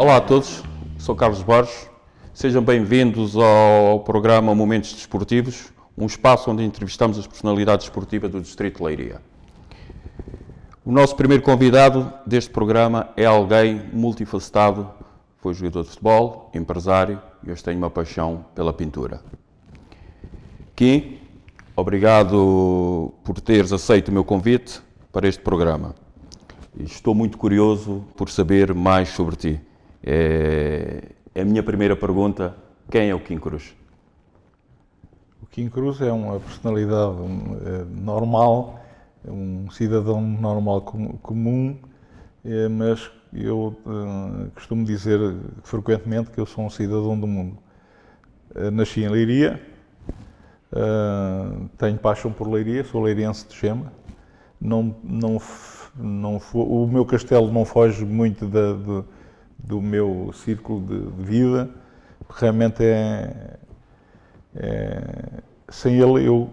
Olá a todos, sou Carlos Borges. Sejam bem-vindos ao programa Momentos Desportivos, um espaço onde entrevistamos as personalidades desportivas do Distrito de Leiria. O nosso primeiro convidado deste programa é alguém multifacetado, foi jogador de futebol, empresário e hoje tem uma paixão pela pintura. Kim, obrigado por teres aceito o meu convite para este programa. Estou muito curioso por saber mais sobre ti. A minha primeira pergunta, quem é o Kim Cruz? O Kim Cruz é uma personalidade normal, um cidadão normal comum, mas eu costumo dizer frequentemente que eu sou um cidadão do mundo. Nasci em Leiria, tenho paixão por Leiria, sou leiriense de Gema. O meu castelo não foge muito do meu círculo de vida. Realmente sem ele eu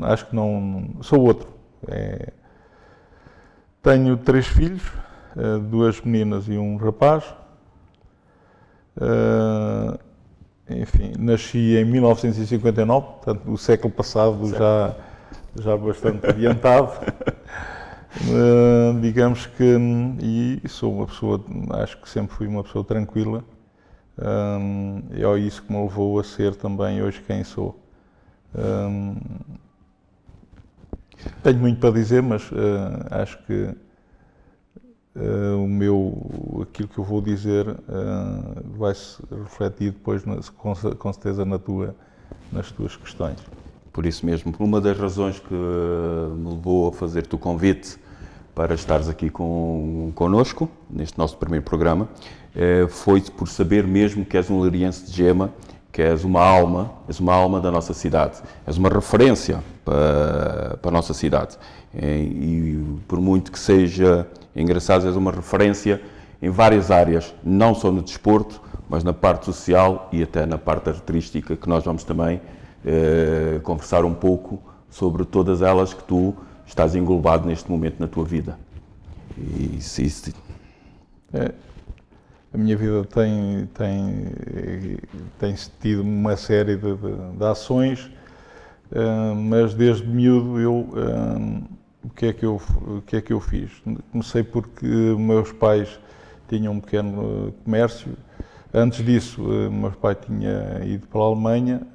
acho que não sou outro. Tenho 3 filhos, 2 meninas e um rapaz. Enfim, nasci em 1959, portanto, o século passado já bastante adiantado. Digamos que, e sou uma pessoa, acho que sempre fui uma pessoa tranquila, é isso que me levou a ser também hoje quem sou. Tenho muito para dizer, mas acho que aquilo que eu vou dizer vai-se refletir depois, com certeza, nas tuas questões. Por isso mesmo, uma das razões que me levou a fazer-te o convite para estares aqui connosco, neste nosso primeiro programa, foi por saber mesmo que és um leiriense de Gema, que és uma alma da nossa cidade, és uma referência para a nossa cidade. E por muito que seja engraçado, és uma referência em várias áreas, não só no desporto, mas na parte social e até na parte artística, que nós vamos também conversar um pouco sobre todas elas que tu estás englobado neste momento na tua vida. A minha vida tem tido uma série de ações, mas desde miúdo o que é que eu fiz? Comecei porque meus pais tinham um pequeno comércio. Antes disso, meu pai tinha ido para a Alemanha,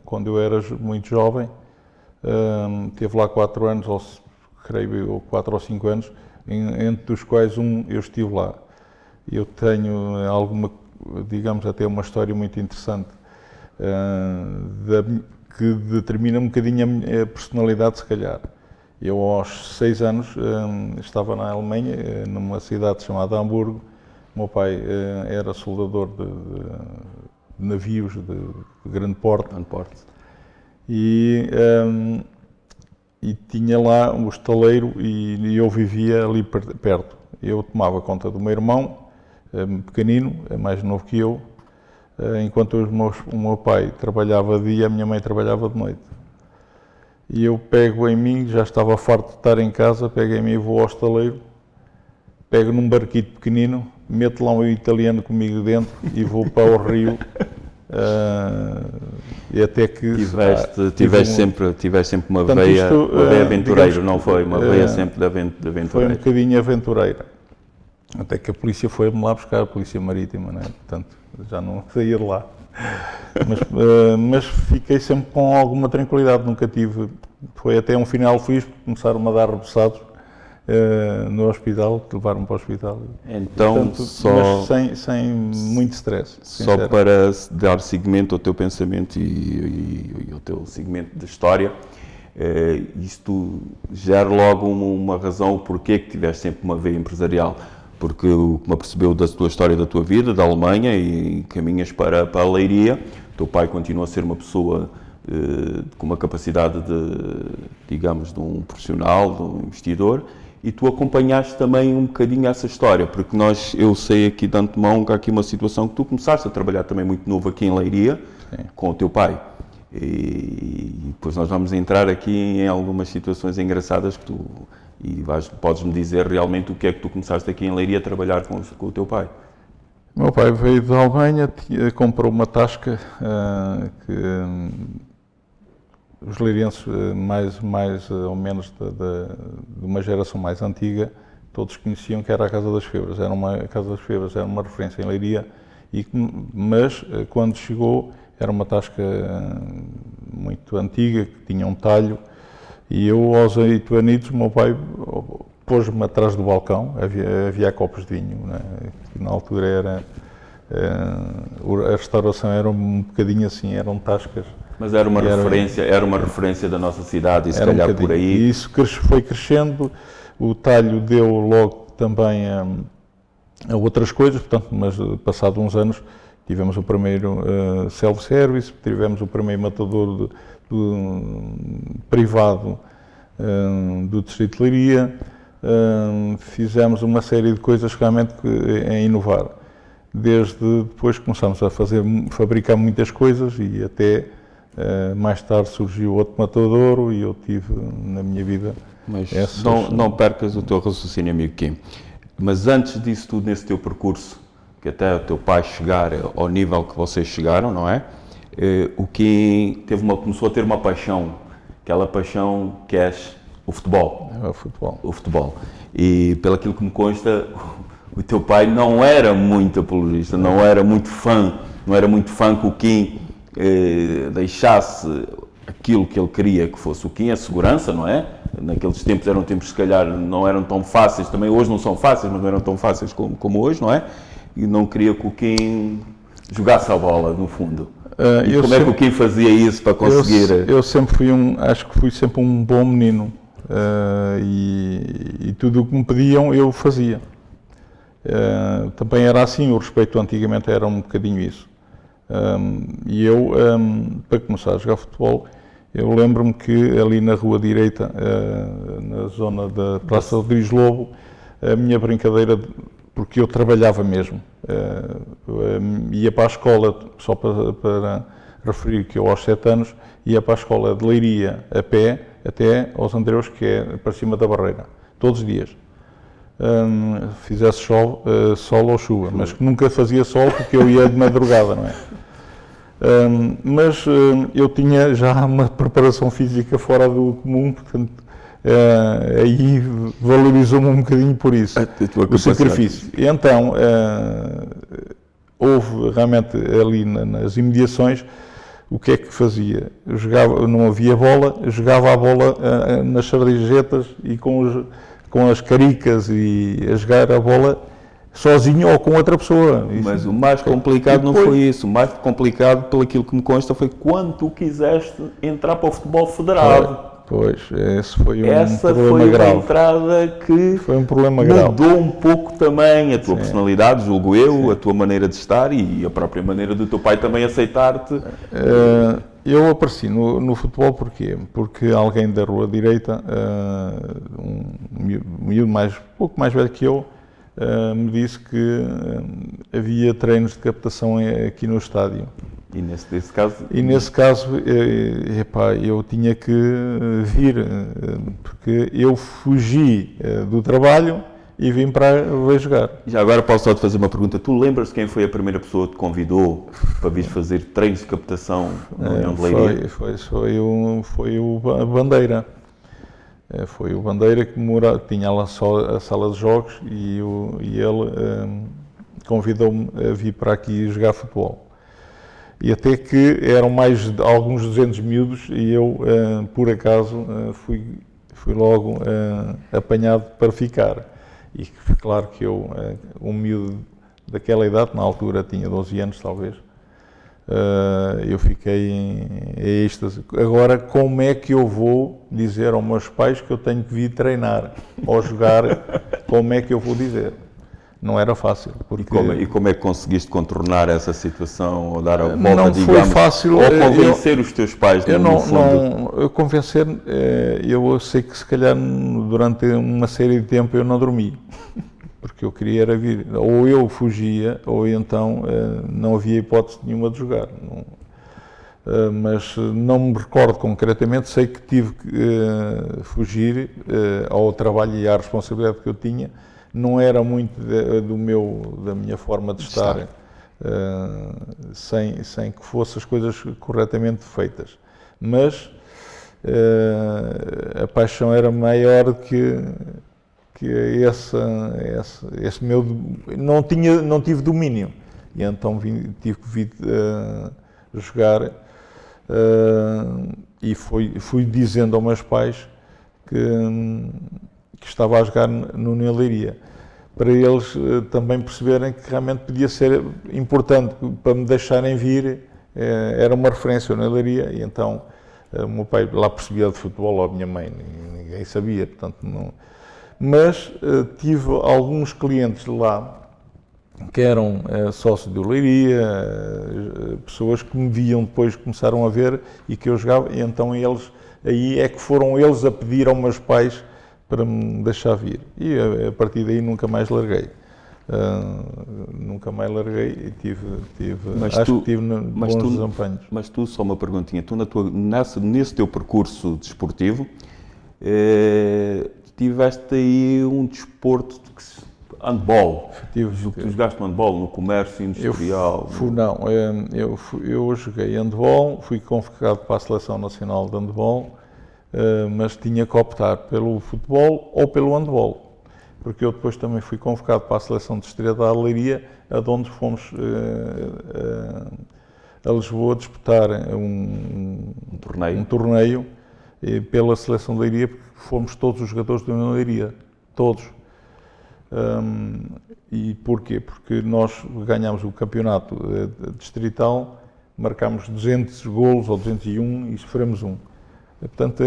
quando eu era muito jovem. Teve lá 4 anos, ou creio eu, 4 ou 5 anos, entre os quais eu estive lá. Eu tenho digamos, até uma história muito interessante, que determina um bocadinho a minha personalidade, se calhar. Eu, aos 6 anos, estava na Alemanha, numa cidade chamada Hamburgo. O meu pai era soldador de navios de grande porte. E tinha lá um estaleiro e eu vivia ali perto. Eu tomava conta do meu irmão, pequenino, mais novo que eu, enquanto o meu pai trabalhava de dia, a minha mãe trabalhava de noite. E eu pego em mim, já estava farto de estar em casa, pego em mim e vou ao estaleiro, pego num barquito pequenino, meto lá um italiano comigo dentro e vou para o rio. E até que tiveste sempre uma veia aventureira, não foi? Uma veia sempre de aventureira. Foi um bocadinho aventureira. Até que a polícia foi-me lá buscar, a polícia marítima, né? Portanto, já não saía de lá. Mas fiquei sempre com alguma tranquilidade, nunca tive. Foi até um final feliz, começaram-me a dar repousados no hospital, que levaram-me para o hospital. Então, mas sem muito stress. Só para dar seguimento ao teu pensamento e ao teu seguimento da história, isto gera logo uma razão o porquê que tiveste sempre uma veia empresarial. Porque o que me apercebeu da tua história, da tua vida, da Alemanha, e caminhas para a Leiria, o teu pai continua a ser uma pessoa com uma capacidade digamos, de um profissional, de um investidor, e tu acompanhaste também um bocadinho essa história, porque eu sei aqui de antemão que há aqui uma situação que tu começaste a trabalhar também muito novo aqui em Leiria, sim, com o teu pai. E depois nós vamos entrar aqui em algumas situações engraçadas que tu... E podes-me dizer realmente o que é que tu começaste aqui em Leiria a trabalhar com o teu pai? O meu pai veio da Alemanha, comprou uma tasca que os leirenses mais ou menos de uma geração mais antiga, todos conheciam que era a Casa das Febras. A Casa das Febras era uma referência em Leiria, mas quando chegou era uma tasca muito antiga, que tinha um talho, e eu aos 8 anitos, o meu pai pôs-me atrás do balcão, havia copos de vinho, né? Que na altura era, a restauração era um bocadinho assim, eram tascas. Mas era uma referência da nossa cidade e se calhar por aí. E isso foi crescendo, o talho deu logo também a outras coisas, portanto, mas passado uns anos tivemos o primeiro self-service, tivemos o primeiro matador privado do Distrito de Leiria, fizemos uma série de coisas realmente a inovar. Desde depois começamos a fabricar muitas coisas e até mais tarde surgiu outro matadouro e eu tive na minha vida. Mas não percas o teu raciocínio, amigo Kim. Mas antes disso tudo, nesse teu percurso, que até o teu pai chegar ao nível que vocês chegaram, não é? O Kim começou a ter uma paixão, aquela paixão que é o futebol. É o futebol. O futebol. E pelo aquilo que me consta, o teu pai não era muito apologista, não era muito fã que o Kim deixasse aquilo que ele queria que fosse o Kim, a segurança, não é? Naqueles tempos eram tempos que se calhar não eram tão fáceis, também hoje não são fáceis, mas não eram tão fáceis como hoje, não é? E não queria que o Kim jogasse a bola, no fundo. E como é que o Kim fazia isso para conseguir? Eu sempre acho que fui sempre um bom menino, e tudo o que me pediam eu fazia. Também era assim, o respeito antigamente era um bocadinho isso. E eu, para começar a jogar futebol, eu lembro-me que ali na rua direita, na zona da Praça Rodrigues Lobo, a minha brincadeira, porque eu trabalhava mesmo, ia para a escola, só para referir que eu aos 7 anos, ia para a escola de Leiria a pé, até aos Andreus, que é para cima da Barreira, todos os dias. Fizesse sol ou chuva, mas que nunca fazia sol porque eu ia de madrugada, não é? Mas eu tinha já uma preparação física fora do comum, portanto, aí valorizou-me um bocadinho por isso, o sacrifício. E então, houve realmente ali nas imediações, o que é que fazia? Eu jogava, não havia bola, eu jogava a bola nas sarjetas e com as caricas e a jogar a bola sozinho ou com outra pessoa. Mas o mais complicado não foi isso. O mais complicado, pelo aquilo que me consta, foi quando tu quiseste entrar para o futebol federado. Pois, esse foi um Essa problema foi grave. Uma entrada que foi um problema grave. Mudou um pouco também a tua personalidade, julgo eu, a tua maneira de estar e a própria maneira do teu pai também aceitar-te. Eu apareci no futebol porquê? Porque alguém da rua direita, um miúdo pouco mais velho que eu, me disse que havia treinos de captação aqui no estádio. E nesse caso? E nesse caso, eu tinha que vir, porque eu fugi do trabalho e vim para ver jogar. Já agora posso só te fazer uma pergunta. Tu lembras quem foi a primeira pessoa que te convidou para vir fazer treinos de captação na União de Leiria? Foi o Bandeira. Foi o Bandeira que tinha lá só a sala de jogos e ele convidou-me a vir para aqui jogar futebol. E até que eram alguns 200 miúdos e eu, por acaso, fui logo apanhado para ficar. E claro que eu, um miúdo daquela idade, na altura tinha 12 anos talvez, eu fiquei em êxtase. Agora, como é que eu vou dizer aos meus pais que eu tenho que vir treinar ou jogar? Como é que eu vou dizer? Não era fácil. Porque... E como é que conseguiste contornar essa situação, ou dar a volta, não digamos, foi fácil, ou convencer os teus pais, no fundo? Convencer, eu sei que se calhar durante uma série de tempo eu não dormi, porque eu queria era vir, ou eu fugia, ou então não havia hipótese nenhuma de jogar. Mas não me recordo concretamente, sei que tive que fugir ao trabalho e à responsabilidade que eu tinha, não era muito da minha forma de estar, sem que fossem as coisas corretamente feitas. Mas a paixão era maior que esse meu... Não tive domínio. E então tive que vir jogar e fui dizendo aos meus pais que estava a jogar no União Leiria, para eles também perceberem que realmente podia ser importante para me deixarem vir, era uma referência ao União Leiria, e então o meu pai lá percebia de futebol, ou a minha mãe, ninguém sabia, portanto não... Mas tive alguns clientes lá que eram sócios de Leiria, pessoas que me viam depois, começaram a ver e que eu jogava, e então aí é que foram eles a pedir aos meus pais para me deixar vir. E a partir daí nunca mais larguei. Nunca mais larguei e acho que tive bons desempenhos. Mas tu, só uma perguntinha, tu nesse teu percurso desportivo, tiveste aí um desporto handball. Tu jogaste handball no comércio industrial? Eu joguei handball, fui convocado para a Seleção Nacional de Handball, mas tinha que optar pelo futebol ou pelo handball, porque eu depois também fui convocado para a Seleção Distrital da Leiria, onde fomos a Lisboa disputar um torneio pela Seleção de Leiria, porque fomos todos os jogadores da União Leiria, todos. E porquê? Porque nós ganhámos o campeonato distrital, marcámos 200 golos ou 201 e sofremos um. Portanto,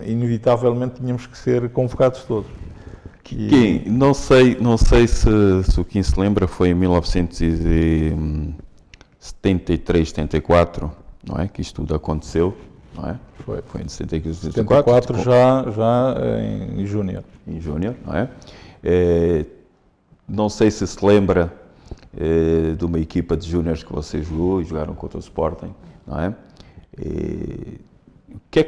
inevitavelmente, tínhamos que ser convocados todos. Não sei se o Kim se lembra, foi em 1973, 74, não é? Que isto tudo aconteceu, não é? Foi em 73, 74 já em júnior. Em júnior, não é? Não sei se lembra de uma equipa de júniores que você jogou e jogaram contra o Sporting, não é? O que é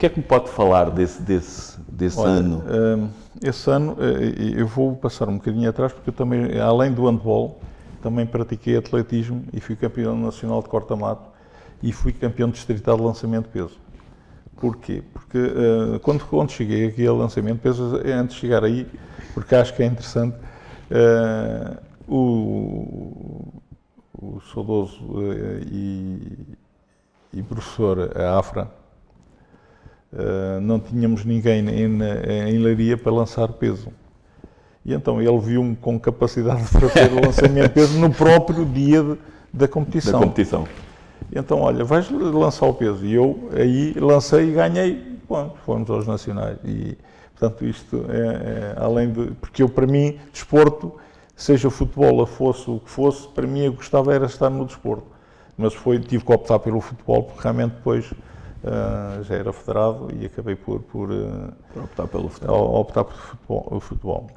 que me pode falar desse ano? Esse ano, eu vou passar um bocadinho atrás, porque eu também, além do handball, também pratiquei atletismo e fui campeão nacional de corta-mato e fui campeão distrital de lançamento de peso. Porquê? Porque quando cheguei aqui ao lançamento de peso, antes de chegar aí, porque acho que é interessante, o saudoso e professor Afra, não tínhamos ninguém em Leiria para lançar peso. E então ele viu-me com capacidade de fazer o lançamento de peso no próprio dia da competição. E então, olha, vais lançar o peso. E eu aí lancei e ganhei. Bom, fomos aos nacionais. E, portanto, isto além de... Porque eu, para mim, desporto, seja futebol, fosse o que fosse, para mim eu gostava era estar no desporto. Mas tive que optar pelo futebol, porque realmente depois já era federado e acabei por optar pelo futebol.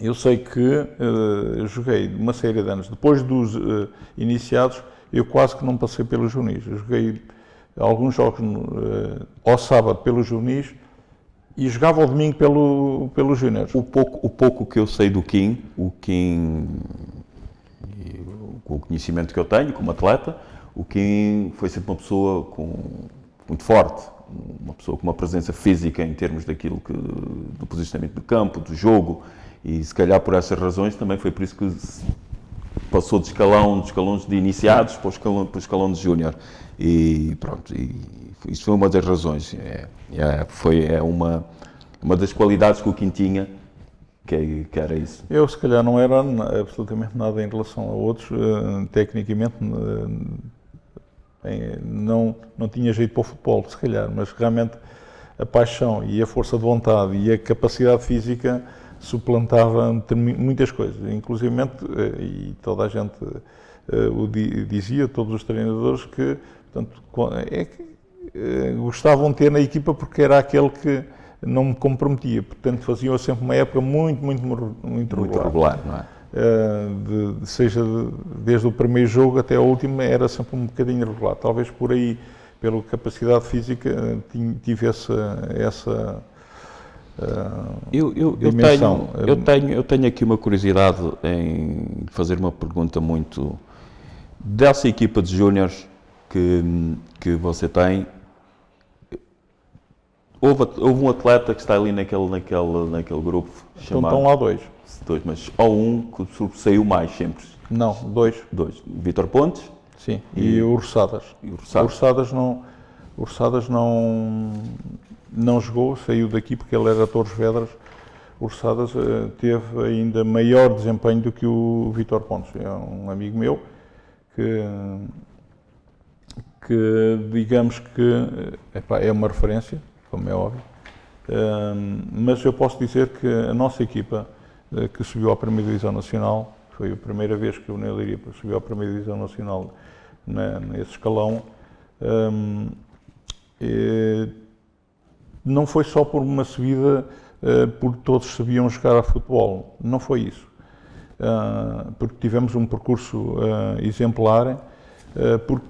Eu sei que joguei uma série de anos. Depois dos iniciados, eu quase que não passei pelos juvenis. Eu joguei alguns jogos ao sábado pelos juvenis e jogava ao domingo pelos júniores. O pouco que eu sei do Kim, com o conhecimento que eu tenho como atleta, o Kim foi sempre uma pessoa muito forte, uma pessoa com uma presença física em termos do posicionamento do campo, do jogo, e se calhar por essas razões também foi por isso que passou de escalões de iniciados para o escalão de júnior. E pronto, isso foi uma das razões. Foi uma das qualidades que o Kim tinha, que era isso. Eu, se calhar, não era absolutamente nada em relação a outros. Tecnicamente, não tinha jeito para o futebol, se calhar, mas realmente a paixão e a força de vontade e a capacidade física suplantava muitas coisas, inclusivamente, e toda a gente o dizia, todos os treinadores, que portanto, gostavam de ter na equipa porque era aquele que não me comprometia, portanto faziam sempre uma época muito regular, não é? Seja desde o primeiro jogo até o último, era sempre um bocadinho regular, talvez por aí, pela capacidade física, tive dimensão. Eu tenho aqui uma curiosidade em fazer uma pergunta muito... Dessa equipa de júniores que você tem, houve um atleta que está ali naquele grupo chamado... Estão lá dois. Mas há um que sobressaiu mais sempre. Não, dois. Vítor Pontes. Sim, e o Ursadas. O Ursadas não jogou, saiu daqui porque ele era Torres Vedras. O Ursadas teve ainda maior desempenho do que o Vítor Pontes. É um amigo meu que digamos que é uma referência, como é óbvio, mas eu posso dizer que a nossa equipa que subiu à Primeira Divisão Nacional, foi a primeira vez que o Ney Leiria subiu à Primeira Divisão Nacional nesse escalão, não foi só por uma subida porque todos sabiam jogar a futebol, não foi isso, porque tivemos um percurso exemplar, porque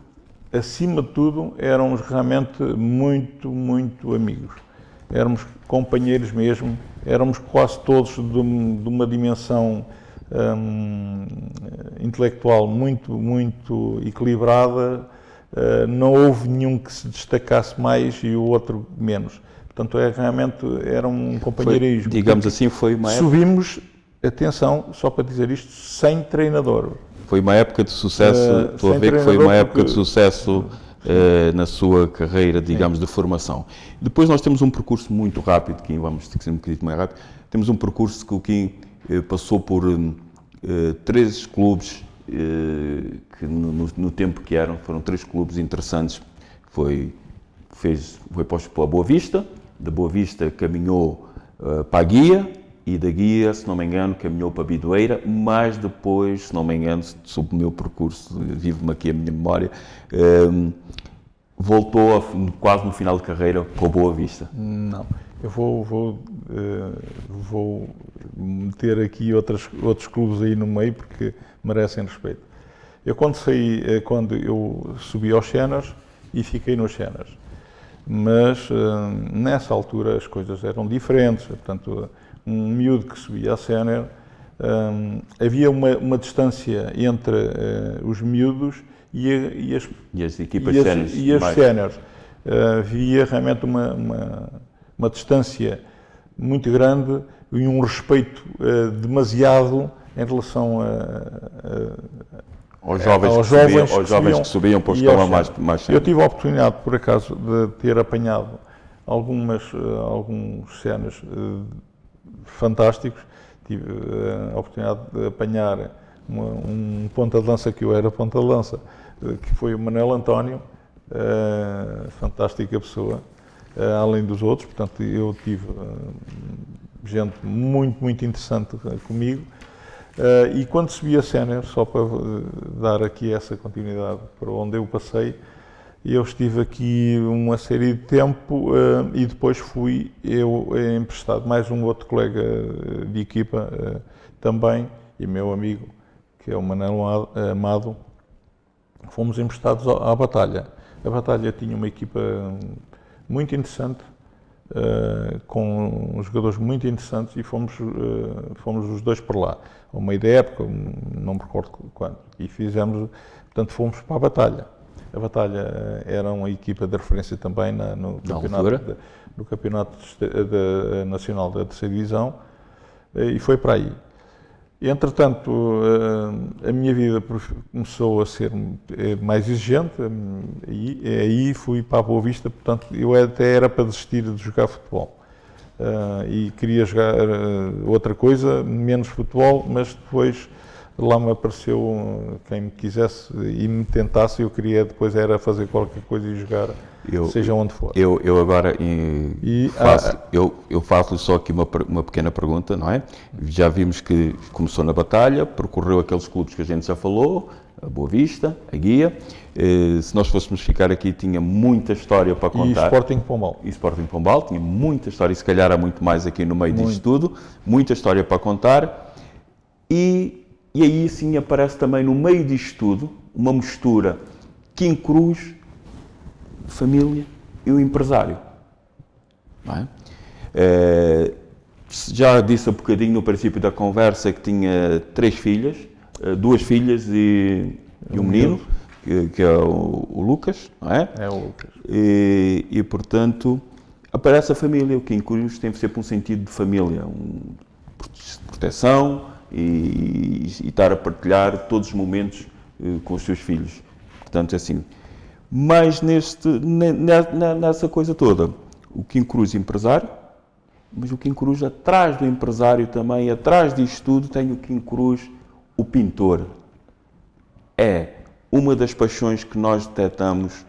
acima de tudo éramos realmente muito amigos, éramos companheiros mesmo, éramos quase todos de uma dimensão intelectual muito equilibrada, não houve nenhum que se destacasse mais e o outro menos. Portanto, realmente era um companheirismo. Digamos assim, foi uma época... Subimos, atenção, só para dizer isto, sem treinador. Foi uma época de sucesso, estou a ver que foi uma época de sucesso na sua carreira, digamos, de formação. Depois nós temos um percurso muito rápido, Kim, vamos ter que ser um bocadinho mais rápido, temos um percurso que o Kim passou por 3 clubes, que no tempo que foram 3 clubes interessantes, foi posto pela Boa Vista, da Boa Vista caminhou para a Guia, e da Guia, se não me engano, caminhou para a Bidoeira, mas depois, se não me engano, sob o meu percurso, vive-me aqui a minha memória, voltou quase no final de carreira com a Boa Vista. Não, eu vou meter aqui outros clubes aí no meio porque merecem respeito. Quando eu subi aos Séniores e fiquei nos Séniores, mas nessa altura as coisas eram diferentes, portanto, um miúdo que subia a sénior, havia uma distância entre os miúdos e as equipas séniores. E as séniores. Havia realmente uma distância muito grande e um respeito demasiado em relação aos jovens que subiam para o escalão mais sénior. Eu tive a oportunidade, por acaso, de ter apanhado alguns séniores fantásticos. Tive a oportunidade de apanhar um ponta de lança, que eu era ponta de lança, que foi o Manel António, fantástica pessoa, além dos outros. Portanto, eu tive gente muito interessante comigo. E quando subi a sénior, só para dar aqui essa continuidade para onde eu passei, eu estive aqui uma série de tempo e depois fui emprestado, mais um outro colega de equipa também, e meu amigo, que é o Manel Amado, fomos emprestados à Batalha. A Batalha tinha uma equipa muito interessante, com jogadores muito interessantes, e fomos os dois por lá, ao meio da época, não me recordo quando, e fomos para a Batalha. A Batalha era uma equipa de referência também no campeonato nacional da terceira divisão, e foi para aí. Entretanto, a minha vida começou a ser mais exigente, e aí fui para a Boa Vista. Portanto, eu até era para desistir de jogar futebol, e queria jogar outra coisa, menos futebol, mas depois lá me apareceu quem me quisesse e me tentasse. Eu queria depois era fazer qualquer coisa e jogar, seja onde for. Eu agora faço só aqui uma pequena pergunta, não é? Já vimos que começou na Batalha, percorreu aqueles clubes que a gente já falou, a Boa Vista, a Guia. Se nós fôssemos ficar aqui, tinha muita história para contar. E Sporting Pombal. E Sporting Pombal, tinha muita história, e se calhar há muito mais aqui no meio disto tudo, muita história para contar. E aí sim aparece também no meio disto tudo uma mistura Kim Cruz, família e o empresário. Não é? Já disse um bocadinho no princípio da conversa que tinha 3 filhas, 2 filhas e um menino, que é o Lucas, não é? É o Lucas. E portanto, aparece a família. O King Cruz tem sempre um sentido de família, proteção e estar a partilhar todos os momentos com os seus filhos. Portanto, é assim. Mas nessa coisa toda, o King Cruz empresário, mas o King Cruz atrás do empresário também, atrás disto tudo, tem o King Cruz, o pintor. É uma das paixões que nós detectamos,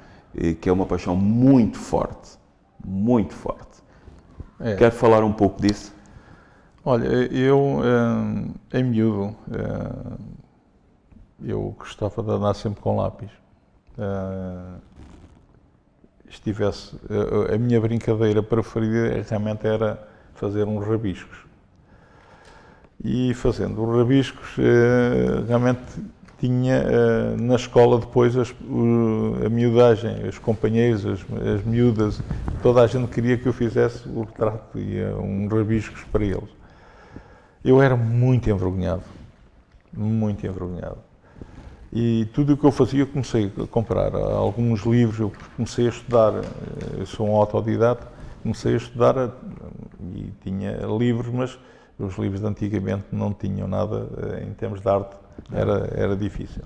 que é uma paixão muito forte. Muito forte. Quer falar um pouco disso? Olha, eu, em miúdo, eu gostava de andar sempre com lápis. A minha brincadeira preferida realmente era fazer uns rabiscos. E fazendo os rabiscos, realmente tinha na escola depois a miudagem, os companheiros, as miúdas, toda a gente queria que eu fizesse o retrato e uns rabiscos para eles. Eu era muito envergonhado. Muito envergonhado. E tudo o que eu fazia, eu comecei a comprar alguns livros, eu comecei a estudar, eu sou um autodidata, comecei a estudar e tinha livros, mas os livros de antigamente não tinham nada em termos de arte, era difícil.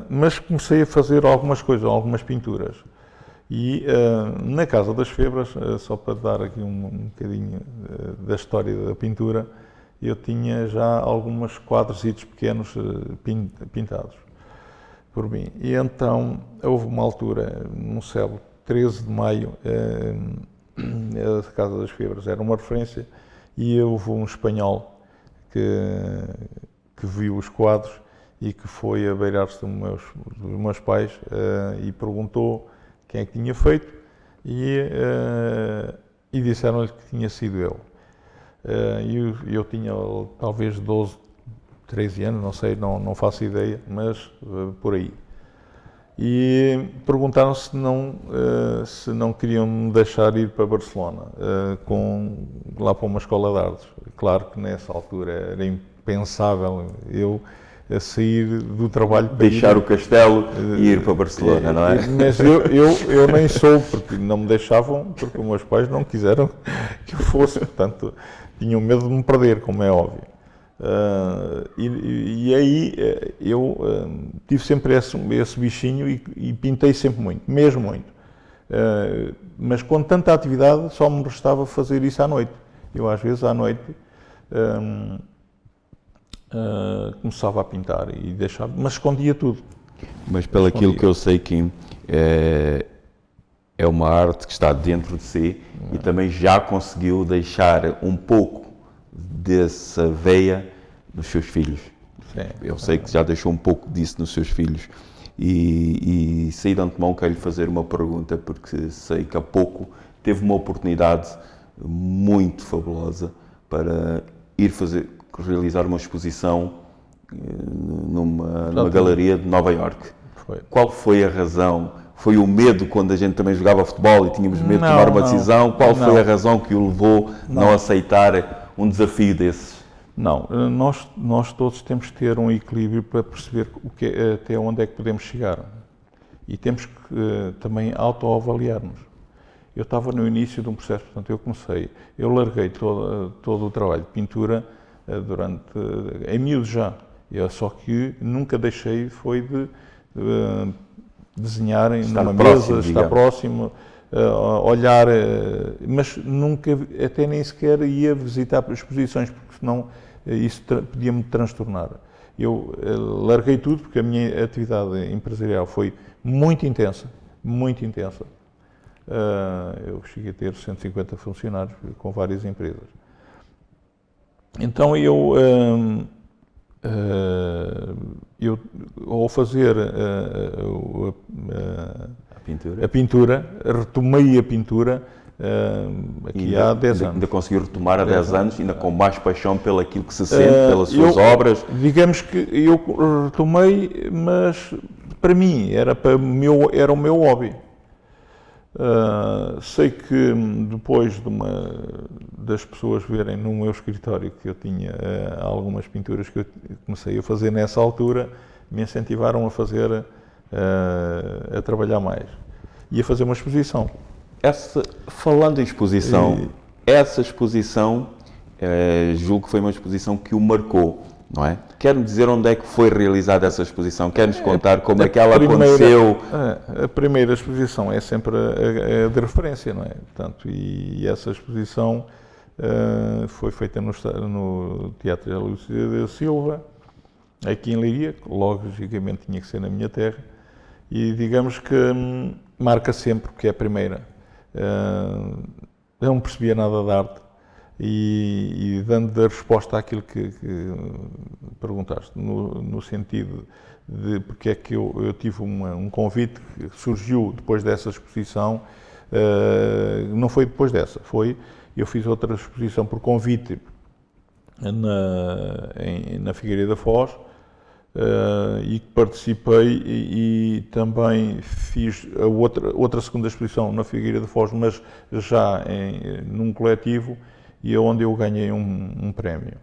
Mas comecei a fazer algumas coisas, algumas pinturas. E na Casa das Febras, só para dar aqui um bocadinho da história da pintura, eu tinha já alguns quadrositos pequenos pintados por mim. E então houve uma altura, no céu 13 de maio, a Casa das Febras era uma referência, e houve um espanhol que viu os quadros e que foi a beirar-se dos meus pais e perguntou quem é que tinha feito e disseram-lhe que tinha sido eu. Eu tinha talvez 12, 13 anos, não sei, não faço ideia, mas por aí. E perguntaram se não queriam me deixar ir para Barcelona, lá para uma escola de artes. Claro que nessa altura era impensável eu sair do trabalho para deixar o castelo e ir para Barcelona, não é? Mas eu nem soube, porque não me deixavam, porque os meus pais não quiseram que eu fosse, portanto, tinham medo de me perder, como é óbvio. E aí eu tive sempre esse bichinho e pintei sempre muito, mesmo muito. Mas com tanta atividade só me restava fazer isso à noite. Eu às vezes à noite começava a pintar e deixava, mas escondia tudo. Mas pelo aquilo que eu sei, Kim, é uma arte que está dentro de si e também já conseguiu deixar um pouco dessa veia nos seus filhos. Sim. Eu sei que já deixou um pouco disso nos seus filhos. E sei de antemão quero lhe fazer uma pergunta, porque sei que há pouco teve uma oportunidade muito fabulosa para ir realizar uma exposição numa galeria de Nova Iorque. Qual foi a razão? Foi o medo quando a gente também jogava futebol e tínhamos medo de tomar uma decisão? Qual foi a razão que o levou a não aceitar um desafio desses? Não, nós todos temos que ter um equilíbrio para perceber até onde é que podemos chegar. E temos que também autoavaliar-nos. Eu estava no início de um processo, portanto eu larguei todo o trabalho de pintura em miúdo já. Só que nunca deixei foi de desenhar numa mesa, estar próximo, olhar, mas nunca, até nem sequer ia visitar exposições, porque senão isso podia-me transtornar. Eu larguei tudo porque a minha atividade empresarial foi muito intensa, muito intensa. Eu cheguei a ter 150 funcionários com várias empresas. Então eu ao fazer a pintura, retomei a pintura aqui há 10 anos. Ainda conseguiu retomar há 10 anos, ainda com mais paixão pelo aquilo que se sente, pelas suas obras? Digamos que eu retomei, mas para mim era o meu hobby. Sei que depois das pessoas verem no meu escritório que eu tinha algumas pinturas que eu comecei a fazer nessa altura, me incentivaram a fazer, a trabalhar mais e a fazer uma exposição. Falando em exposição, essa exposição, julgo que foi uma exposição que o marcou, não é? Quer-me dizer onde é que foi realizada essa exposição? Quer-nos contar como é que ela aconteceu? A primeira exposição é sempre a de referência, não é? Portanto, e essa exposição foi feita no Teatro da Lúcia da Silva, aqui em Leiria, que logicamente tinha que ser na minha terra, e digamos que marca sempre, porque é a primeira. Eu não percebia nada de arte e dando a resposta àquilo que perguntaste, no sentido de porque é que eu tive um convite que surgiu depois dessa exposição, não foi depois dessa, eu fiz outra exposição por convite na Figueira da Foz, e participei e também fiz a outra segunda exposição na Figueira da Foz, mas já num coletivo, e onde eu ganhei um prémio.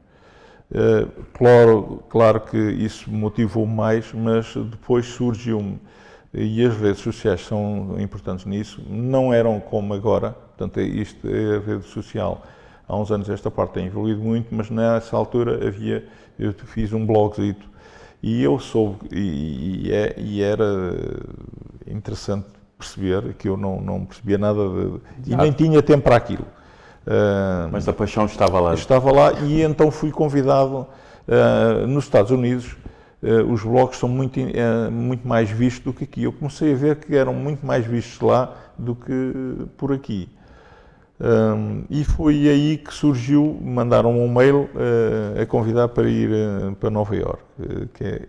Claro que isso motivou mais, mas depois surgiu-me, e as redes sociais são importantes nisso, não eram como agora, portanto a rede social, há uns anos esta parte tem evoluído muito, mas nessa altura eu fiz um blogzito, e eu soube, e era interessante perceber que eu não percebia nada e nem tinha tempo para aquilo. Mas a paixão estava lá. Estava lá, e então fui convidado. Nos Estados Unidos, os blogs são muito mais vistos do que aqui. Eu comecei a ver que eram muito mais vistos lá do que por aqui. E foi aí que surgiu, mandaram um mail a convidar para ir para Nova Iorque.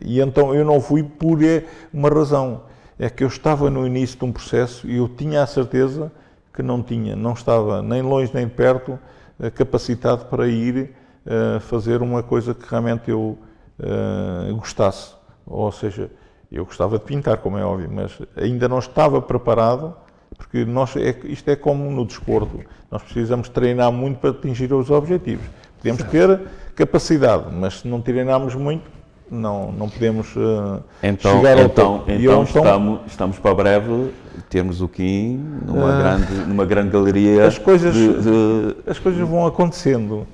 E então eu não fui por uma razão, é que eu estava no início de um processo e eu tinha a certeza que não estava nem longe nem perto capacitado para ir fazer uma coisa que realmente eu gostasse. Ou seja, eu gostava de pintar, como é óbvio, mas ainda não estava preparado, porque isto é como no desporto, nós precisamos treinar muito para atingir os objetivos. Podemos ter capacidade, mas se não treinarmos muito, não podemos chegar ao topo. Então estamos para breve termos o Kim numa grande galeria. As coisas vão acontecendo.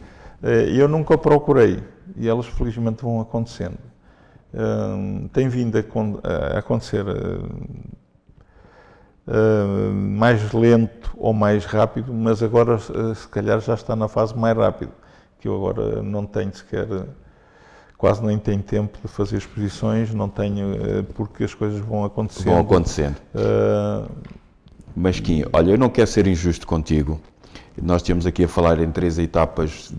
Eu nunca procurei e elas felizmente vão acontecendo. Tem vindo a acontecer mais lento ou mais rápido, mas agora se calhar já está na fase mais rápida, que eu agora não tenho sequer, quase nem tenho tempo de fazer exposições, não tenho, porque as coisas vão acontecendo. Vão acontecendo. Mas Kim, olha, eu não quero ser injusto contigo. Nós temos aqui a falar em 3 etapas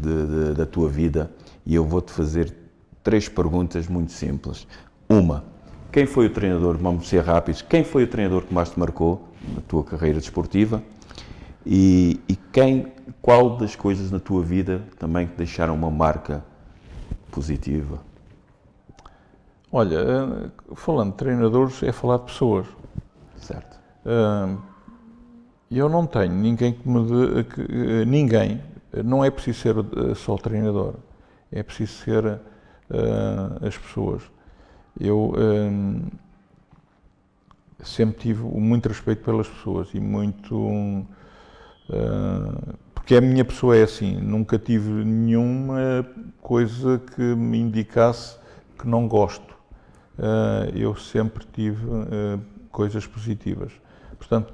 da tua vida e eu vou-te fazer 3 perguntas muito simples. Uma: quem foi o treinador, vamos ser rápidos, quem foi o treinador que mais te marcou na tua carreira desportiva e qual das coisas na tua vida também te deixaram uma marca positiva? Olha, falando de treinadores, é falar de pessoas. Certo. Eu não tenho ninguém que me dê, ninguém, não é preciso ser só o treinador, é preciso ser as pessoas. Eu sempre tive muito respeito pelas pessoas e muito, porque a minha pessoa é assim, nunca tive nenhuma coisa que me indicasse que não gosto. Eu sempre tive coisas positivas. Portanto,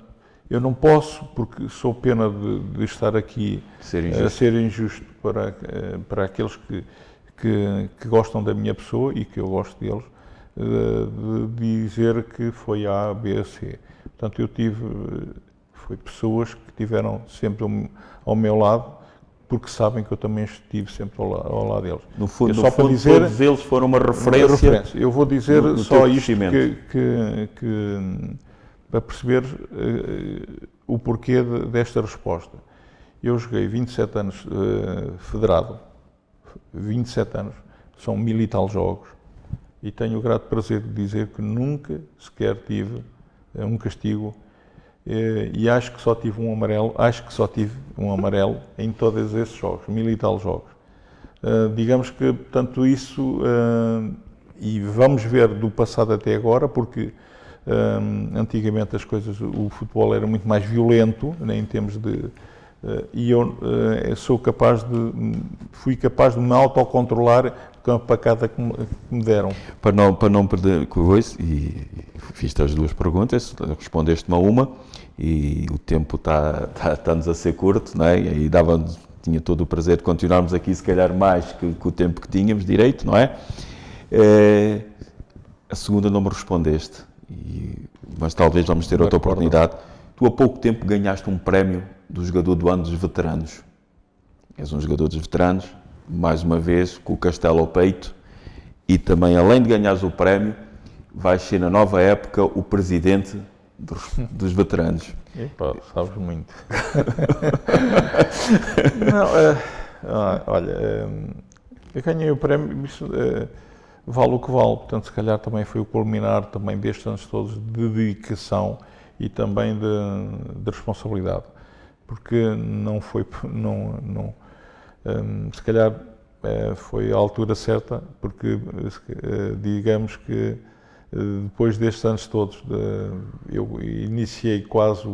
eu não posso, porque sou pena de estar aqui a ser injusto para aqueles que gostam da minha pessoa e que eu gosto deles, de dizer que foi A, B, C. Portanto, foi pessoas que estiveram sempre ao meu lado, porque sabem que eu também estive sempre ao lado deles. No fundo, todos eles foram uma referência. Eu vou dizer só isto para perceber o porquê desta resposta. Eu joguei 27 anos federado, 27 anos, são 1000 e tal jogos, e tenho o grato prazer de dizer que nunca sequer tive um castigo e acho que só tive um amarelo em todos esses jogos, 1000 e tal jogos. Digamos que, portanto, isso, e vamos ver do passado até agora, porque antigamente as coisas, o futebol era muito mais violento, né, em termos de... e eu fui capaz de me autocontrolar com a pacada que me deram. Para não perder coisa, e fiz-te as duas perguntas, respondeste-me a uma, e o tempo está-nos a ser curto, não é? E aí tinha todo o prazer de continuarmos aqui, se calhar mais que o tempo que tínhamos direito, não é? A segunda não me respondeste, mas talvez vamos ter outra oportunidade. Tu há pouco tempo ganhaste um prémio do jogador do ano dos veteranos. És um jogador dos veteranos, mais uma vez, com o castelo ao peito, e também, além de ganhares o prémio, vais ser na nova época o presidente dos veteranos. Epá, sabes muito. Não, olha, eu ganhei o prémio, isso vale o que vale, portanto, se calhar também foi o culminar também destes anos todos de dedicação e também de responsabilidade, porque não foi, se calhar foi a altura certa, porque digamos que depois destes anos todos, eu iniciei quase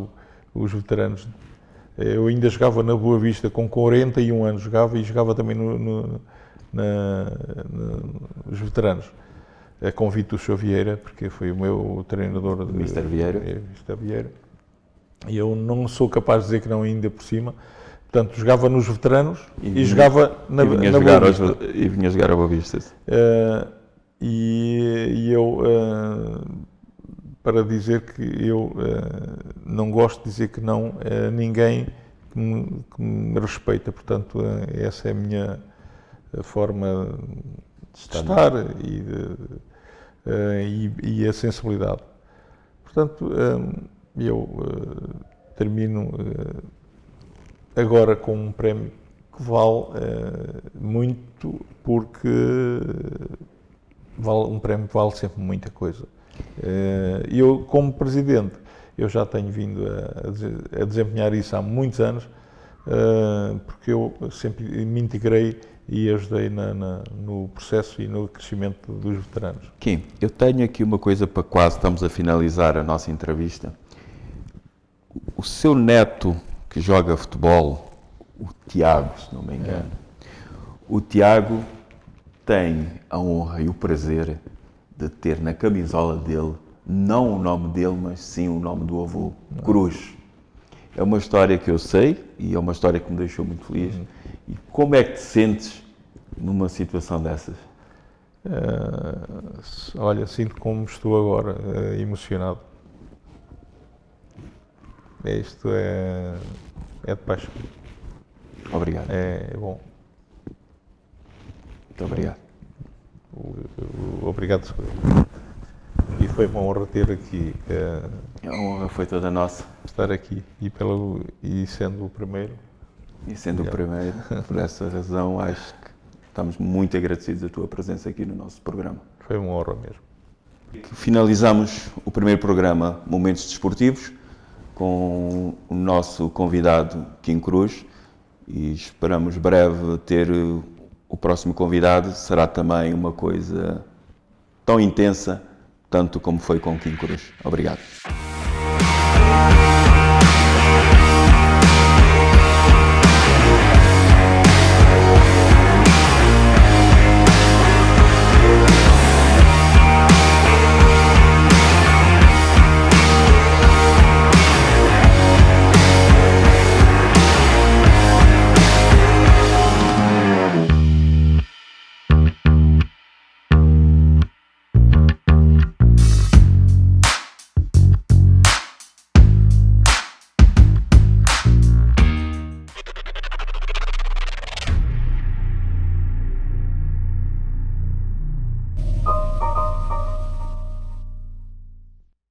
os veteranos. Eu ainda jogava na Boa Vista com 41 anos, jogava também nos veteranos, a convite do Sr. Vieira, porque foi o meu treinador. Mr. Vieira. Mr. Vieira. E eu não sou capaz de dizer que não, ainda por cima. Portanto, jogava nos veteranos e jogava na Boa Vista. E vinha jogar a Boa Vista. E eu, para dizer que eu não gosto de dizer que não a ninguém que me respeita, portanto, essa é a minha forma de estar e a sensibilidade. Portanto, eu termino agora com um prémio que vale muito, porque um prémio vale sempre muita coisa. Eu, como presidente, eu já tenho vindo a desempenhar isso há muitos anos, porque eu sempre me integrei e ajudei no processo e no crescimento dos veteranos. Kim, eu tenho aqui uma coisa para quase estamos a finalizar a nossa entrevista. O seu neto que joga futebol, o Tiago, se não me engano, o Tiago tem a honra e o prazer de ter na camisola dele, não o nome dele, mas sim o nome do avô, Cruz. É uma história que eu sei e é uma história que me deixou muito feliz. E como é que te sentes numa situação dessas? Olha, sinto como estou agora, emocionado. Isto é de paixão. Obrigado. É bom. Muito obrigado. Obrigado. E foi uma honra ter aqui. A honra foi toda nossa. Estar aqui e sendo o primeiro. E sendo o primeiro, por essa razão, acho que estamos muito agradecidos a tua presença aqui no nosso programa. Foi uma honra mesmo. Finalizamos o primeiro programa Momentos Desportivos com o nosso convidado Kim Cruz e esperamos breve ter o próximo convidado. Será também uma coisa tão intensa, tanto como foi com Kim Cruz. Obrigado.